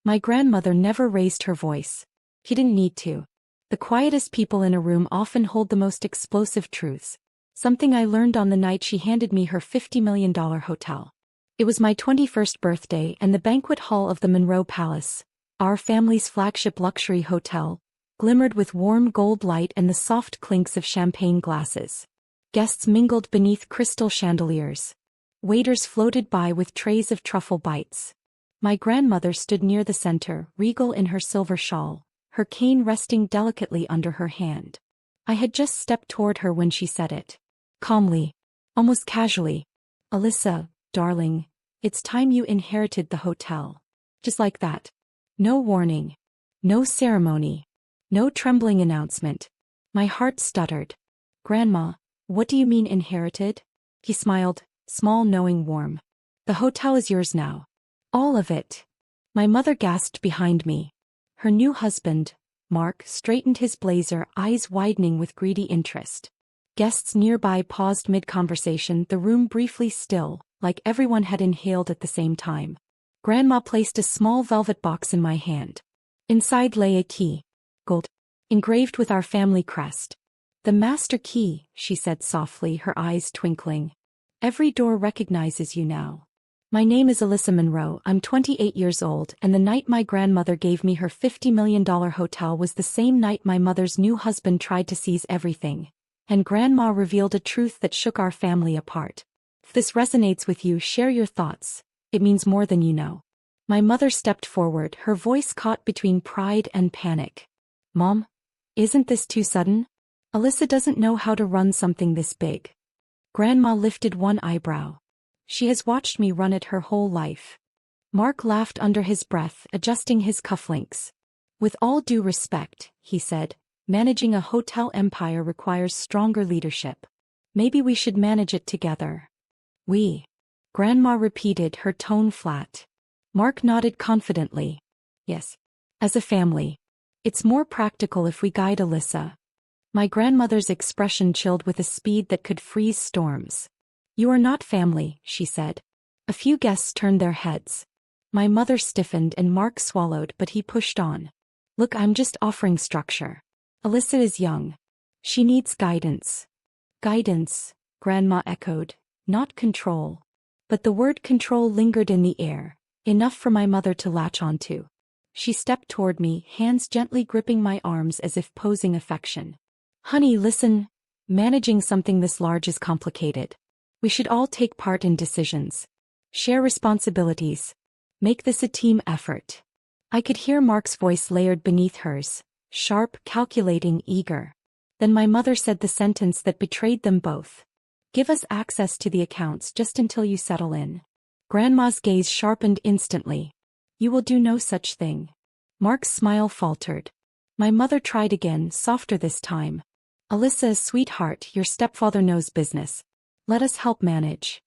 My grandmother never raised her voice. She didn't need to. The quietest people in a room often hold the most explosive truths. Something I learned on the night she handed me her $50 million hotel. It was my 21st birthday, and the banquet hall of the Monroe Palace, our family's flagship luxury hotel, glimmered with warm gold light and the soft clinks of champagne glasses. Guests mingled beneath crystal chandeliers. Waiters floated by with trays of truffle bites. My grandmother stood near the center, regal in her silver shawl, her cane resting delicately under her hand. I had just stepped toward her when she said it. Calmly, almost casually. "Alyssa, darling, it's time you inherited the hotel." Just like that. No warning. No ceremony. No trembling announcement. My heart stuttered. "Grandma, what do you mean inherited?" He smiled, small, knowing, warm. "The hotel is yours now. All of it." My mother gasped behind me. Her new husband, Mark, straightened his blazer, eyes widening with greedy interest. Guests nearby paused mid-conversation, the room briefly still, like everyone had inhaled at the same time. Grandma placed a small velvet box in my hand. Inside lay a key. Gold. Engraved with our family crest. "The master key," she said softly, her eyes twinkling. "Every door recognizes you now. My name is Alyssa Monroe, I'm 28 years old, and the night my grandmother gave me her $50 million hotel was the same night my mother's new husband tried to seize everything. And Grandma revealed a truth that shook our family apart. If this resonates with you, share your thoughts. It means more than you know." My mother stepped forward, her voice caught between pride and panic. "Mom, isn't this too sudden? Alyssa doesn't know how to run something this big." Grandma lifted one eyebrow. "She has watched me run it her whole life." Mark laughed under his breath, adjusting his cufflinks. "With all due respect," he said, "managing a hotel empire requires stronger leadership. Maybe we should manage it together." "We?" Grandma repeated, her tone flat. Mark nodded confidently. "Yes. As a family. It's more practical if we guide Alyssa." My grandmother's expression chilled with a speed that could freeze storms. "You are not family," she said. A few guests turned their heads. My mother stiffened and Mark swallowed, but he pushed on. "Look, I'm just offering structure. Alyssa is young. She needs guidance." "Guidance," Grandma echoed, "not control." But the word control lingered in the air, enough for my mother to latch onto. She stepped toward me, hands gently gripping my arms as if posing affection. "Honey, listen. Managing something this large is complicated. We should all take part in decisions. Share responsibilities. Make this a team effort." I could hear Mark's voice layered beneath hers, sharp, calculating, eager. Then my mother said the sentence that betrayed them both. "Give us access to the accounts just until you settle in." Grandma's gaze sharpened instantly. "You will do no such thing." Mark's smile faltered. My mother tried again, softer this time. "Alyssa, sweetheart, your stepfather knows business. Let us help manage."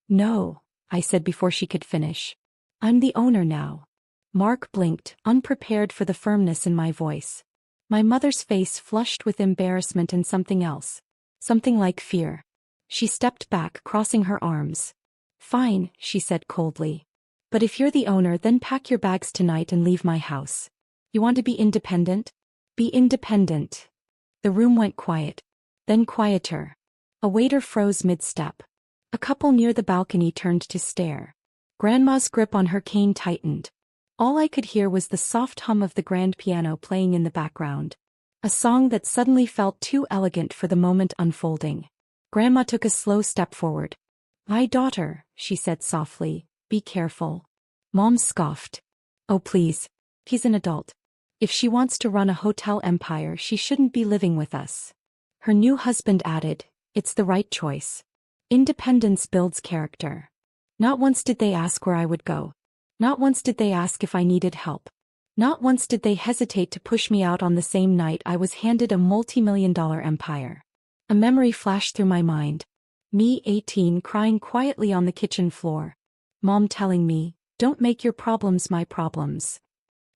"No," I said before she could finish. "I'm the owner now." Mark blinked, unprepared for the firmness in my voice. My mother's face flushed with embarrassment and something else. Something like fear. She stepped back, crossing her arms. "Fine," she said coldly. "But if you're the owner, then pack your bags tonight and leave my house. You want to be independent? Be independent." The room went quiet. Then quieter. A waiter froze mid-step. A couple near the balcony turned to stare. Grandma's grip on her cane tightened. All I could hear was the soft hum of the grand piano playing in the background. A song that suddenly felt too elegant for the moment unfolding. Grandma took a slow step forward. "My daughter," she said softly, "be careful." Mom scoffed. "Oh please. He's an adult. If she wants to run a hotel empire, she shouldn't be living with us." Her new husband added, "It's the right choice. Independence builds character." Not once did they ask where I would go. Not once did they ask if I needed help. Not once did they hesitate to push me out on the same night I was handed a multi-million-dollar empire. A memory flashed through my mind. Me, 18, crying quietly on the kitchen floor. Mom telling me, "Don't make your problems my problems."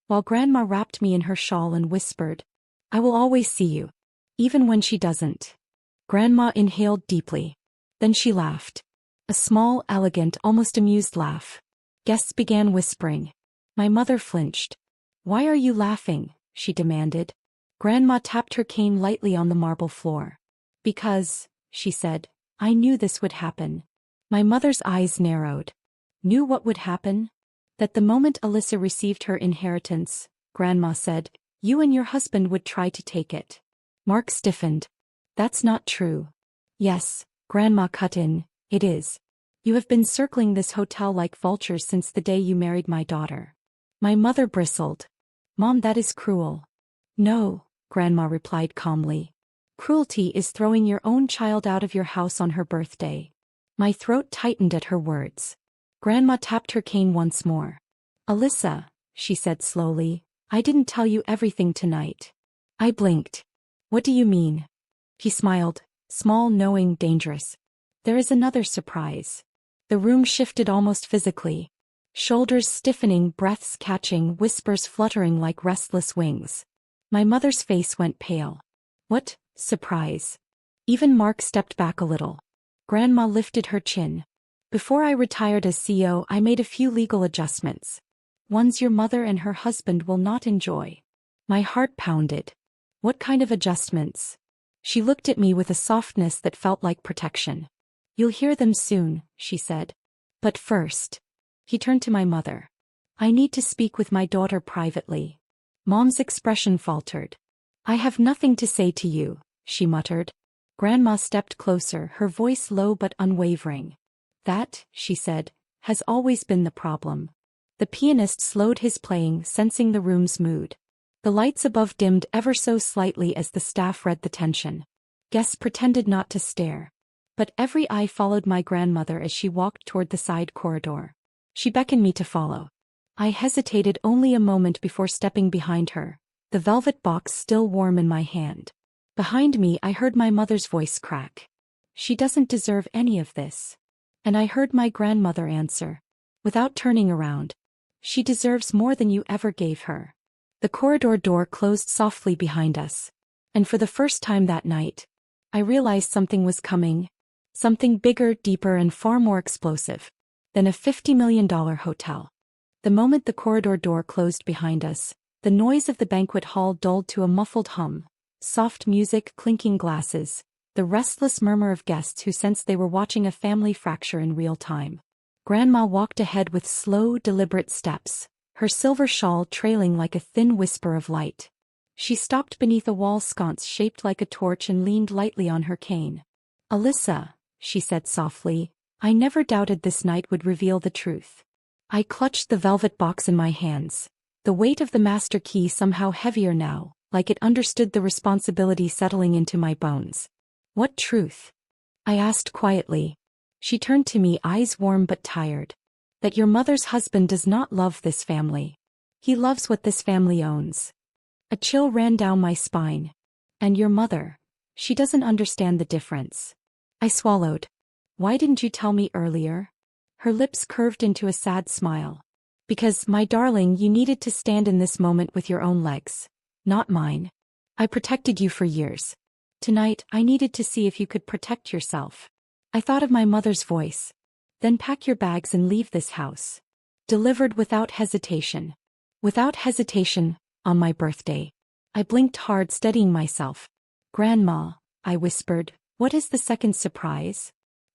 While Grandma wrapped me in her shawl and whispered, "I will always see you. Even when she doesn't." Grandma inhaled deeply. Then she laughed. A small, elegant, almost amused laugh. Guests began whispering. My mother flinched. "Why are you laughing?" she demanded. Grandma tapped her cane lightly on the marble floor. "Because," she said, "I knew this would happen." My mother's eyes narrowed. Knew what would happen? That the moment Alyssa received her inheritance, Grandma said, you and your husband would try to take it. Mark stiffened. "That's not true." "Yes," Grandma cut in, "it is. You have been circling this hotel like vultures since the day you married my daughter." My mother bristled. "Mom, that is cruel." "No," Grandma replied calmly. "Cruelty is throwing your own child out of your house on her birthday." My throat tightened at her words. Grandma tapped her cane once more. "Alyssa," she said slowly, "I didn't tell you everything tonight." I blinked. "What do you mean?" He smiled, small, knowing, dangerous. "There is another surprise." The room shifted almost physically. Shoulders stiffening, breaths catching, whispers fluttering like restless wings. My mother's face went pale. "What surprise?" Even Mark stepped back a little. Grandma lifted her chin. "Before I retired as CEO, I made a few legal adjustments. Ones your mother and her husband will not enjoy." My heart pounded. "What kind of adjustments?" She looked at me with a softness that felt like protection. "You'll hear them soon," she said. "But first." He turned to my mother. "I need to speak with my daughter privately." Mom's expression faltered. "I have nothing to say to you," she muttered. Grandma stepped closer, her voice low but unwavering. "That," she said, "has always been the problem." The pianist slowed his playing, sensing the room's mood. The lights above dimmed ever so slightly as the staff read the tension. Guests pretended not to stare. But every eye followed my grandmother as she walked toward the side corridor. She beckoned me to follow. I hesitated only a moment before stepping behind her, the velvet box still warm in my hand. Behind me I heard my mother's voice crack. "She doesn't deserve any of this." And I heard my grandmother answer, without turning around, "She deserves more than you ever gave her." The corridor door closed softly behind us. And for the first time that night, I realized something was coming. Something bigger, deeper, and far more explosive than a $50 million hotel. The moment the corridor door closed behind us, the noise of the banquet hall dulled to a muffled hum, soft music, clinking glasses, the restless murmur of guests who sensed they were watching a family fracture in real time. Grandma walked ahead with slow, deliberate steps, her silver shawl trailing like a thin whisper of light. She stopped beneath a wall sconce shaped like a torch and leaned lightly on her cane. "Alyssa," she said softly, "I never doubted this night would reveal the truth." I clutched the velvet box in my hands, the weight of the master key somehow heavier now, like it understood the responsibility settling into my bones. "What truth?" I asked quietly. She turned to me, eyes warm but tired. "That your mother's husband does not love this family. He loves what this family owns." A chill ran down my spine. "And your mother? She doesn't understand the difference." I swallowed. "Why didn't you tell me earlier?" Her lips curved into a sad smile. "Because, my darling, you needed to stand in this moment with your own legs, not mine. I protected you for years. Tonight, I needed to see if you could protect yourself." I thought of my mother's voice. "Then pack your bags and leave this house." Delivered without hesitation. Without hesitation, on my birthday. I blinked hard, steadying myself. "Grandma," I whispered, "what is the second surprise?"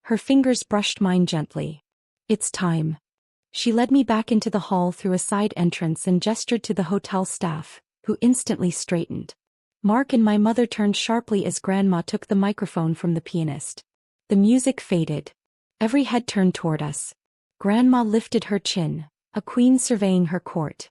Her fingers brushed mine gently. "It's time." She led me back into the hall through a side entrance and gestured to the hotel staff, who instantly straightened. Mark and my mother turned sharply as Grandma took the microphone from the pianist. The music faded. Every head turned toward us. Grandma lifted her chin, a queen surveying her court.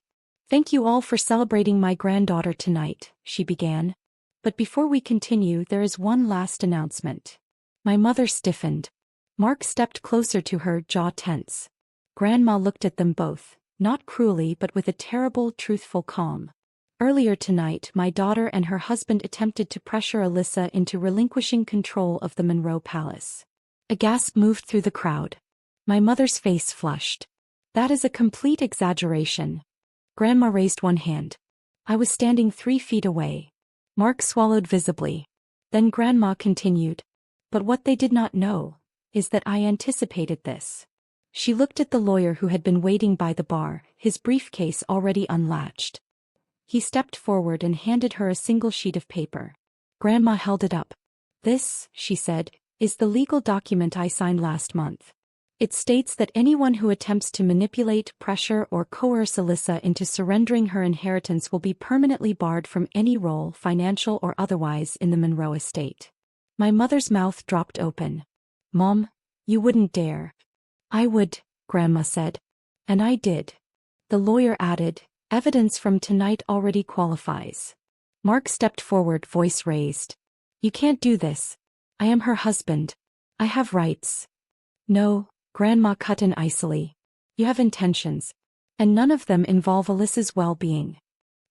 "Thank you all for celebrating my granddaughter tonight," she began. "But before we continue, there is one last announcement." My mother stiffened. Mark stepped closer to her, jaw tense. Grandma looked at them both, not cruelly but with a terrible, truthful calm. "Earlier tonight, my daughter and her husband attempted to pressure Alyssa into relinquishing control of the Monroe Palace." A gasp moved through the crowd. My mother's face flushed. "That is a complete exaggeration." Grandma raised one hand. I was standing 3 feet away. Mark swallowed visibly. Then Grandma continued. "But what they did not know is that I anticipated this. She looked at the lawyer who had been waiting by the bar, his briefcase already unlatched. He stepped forward and handed her a single sheet of paper. Grandma held it up. "This," she said, "is the legal document I signed last month. It states that anyone who attempts to manipulate, pressure, or coerce Alyssa into surrendering her inheritance will be permanently barred from any role, financial or otherwise, in the Monroe estate." My mother's mouth dropped open. "Mom, you wouldn't dare." "I would," Grandma said. "And I did." The lawyer added, "Evidence from tonight already qualifies." Mark stepped forward, voice raised. "You can't do this. I am her husband. I have rights." "No," Grandma cut in icily. "You have intentions. And none of them involve Alyssa's well-being."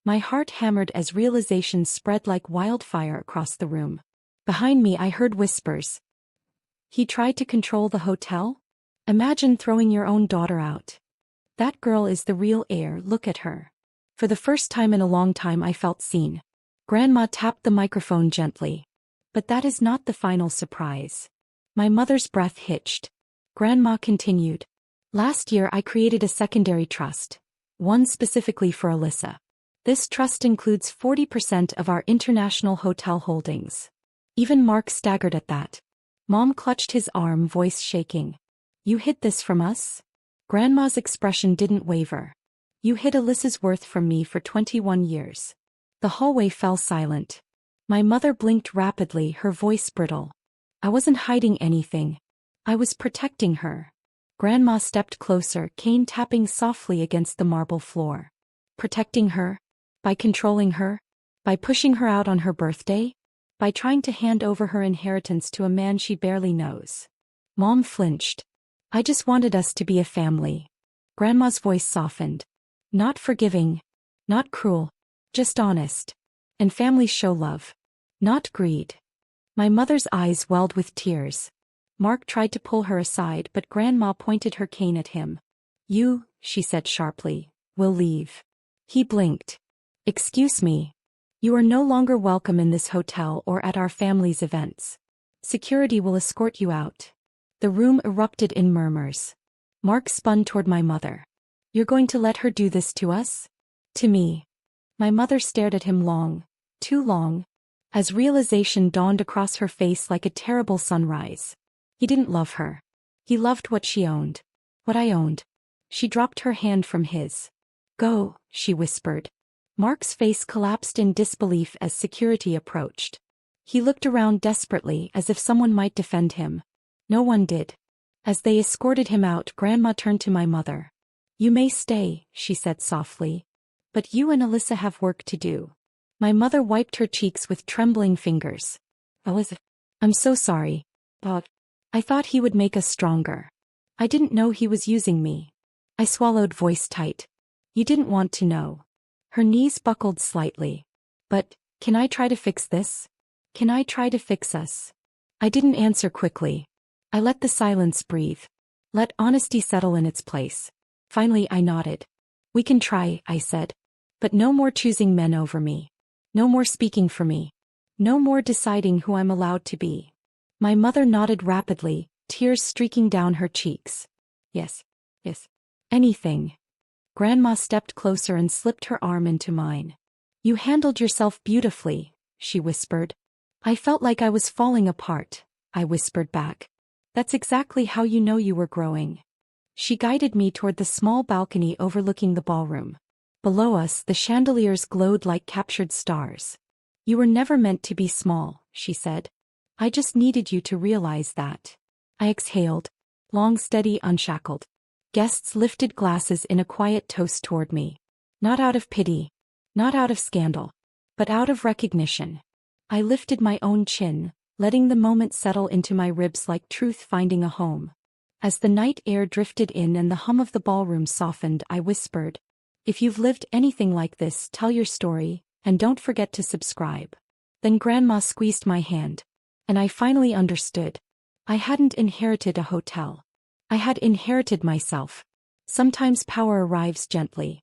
My heart hammered as realization spread like wildfire across the room. Behind me I heard whispers. "He tried to control the hotel? Imagine throwing your own daughter out. That girl is the real heir, look at her." For the first time in a long time I felt seen. Grandma tapped the microphone gently. "But that is not the final surprise." My mother's breath hitched. Grandma continued. "Last year I created a secondary trust, one specifically for Alyssa. This trust includes 40% of our international hotel holdings." Even Mark staggered at that. Mom clutched his arm, voice shaking. "You hid this from us?" Grandma's expression didn't waver. "You hid Alyssa's worth from me for 21 years. The hallway fell silent. My mother blinked rapidly, her voice brittle. "I wasn't hiding anything. I was protecting her." Grandma stepped closer, cane tapping softly against the marble floor. "Protecting her? By controlling her? By pushing her out on her birthday? By trying to hand over her inheritance to a man she barely knows?" Mom flinched. "I just wanted us to be a family." Grandma's voice softened. "Not forgiving. Not cruel. Just honest. And families show love. Not greed." My mother's eyes welled with tears. Mark tried to pull her aside, but Grandma pointed her cane at him. "You," she said sharply, "will leave." He blinked. "Excuse me. You are no longer welcome in this hotel or at our family's events. Security will escort you out." The room erupted in murmurs. Mark spun toward my mother. "You're going to let her do this to us? To me?" My mother stared at him long, too long, as realization dawned across her face like a terrible sunrise. He didn't love her. He loved what she owned. What I owned. She dropped her hand from his. "Go," she whispered. Mark's face collapsed in disbelief as security approached. He looked around desperately as if someone might defend him. No one did. As they escorted him out, Grandma turned to my mother. "You may stay," she said softly. "But you and Alyssa have work to do." My mother wiped her cheeks with trembling fingers. "Alyssa, I'm so sorry. But I thought he would make us stronger. I didn't know he was using me." I swallowed, voice tight. "You didn't want to know." Her knees buckled slightly. "But, can I try to fix this? Can I try to fix us?" I didn't answer quickly. I let the silence breathe. Let honesty settle in its place. Finally I nodded. "We can try," I said. "But no more choosing men over me. No more speaking for me. No more deciding who I'm allowed to be." My mother nodded rapidly, tears streaking down her cheeks. Yes. Anything." Grandma stepped closer and slipped her arm into mine. "You handled yourself beautifully," she whispered. "I felt like I was falling apart," I whispered back. "That's exactly how you know you were growing." She guided me toward the small balcony overlooking the ballroom. Below us, the chandeliers glowed like captured stars. "You were never meant to be small," she said. "I just needed you to realize that." I exhaled. Long, steady, unshackled. Guests lifted glasses in a quiet toast toward me. Not out of pity. Not out of scandal. But out of recognition. I lifted my own chin, letting the moment settle into my ribs like truth finding a home. As the night air drifted in and the hum of the ballroom softened, I whispered, "If you've lived anything like this, tell your story, and don't forget to subscribe." Then Grandma squeezed my hand. And I finally understood. I hadn't inherited a hotel. I had inherited myself. Sometimes power arrives gently.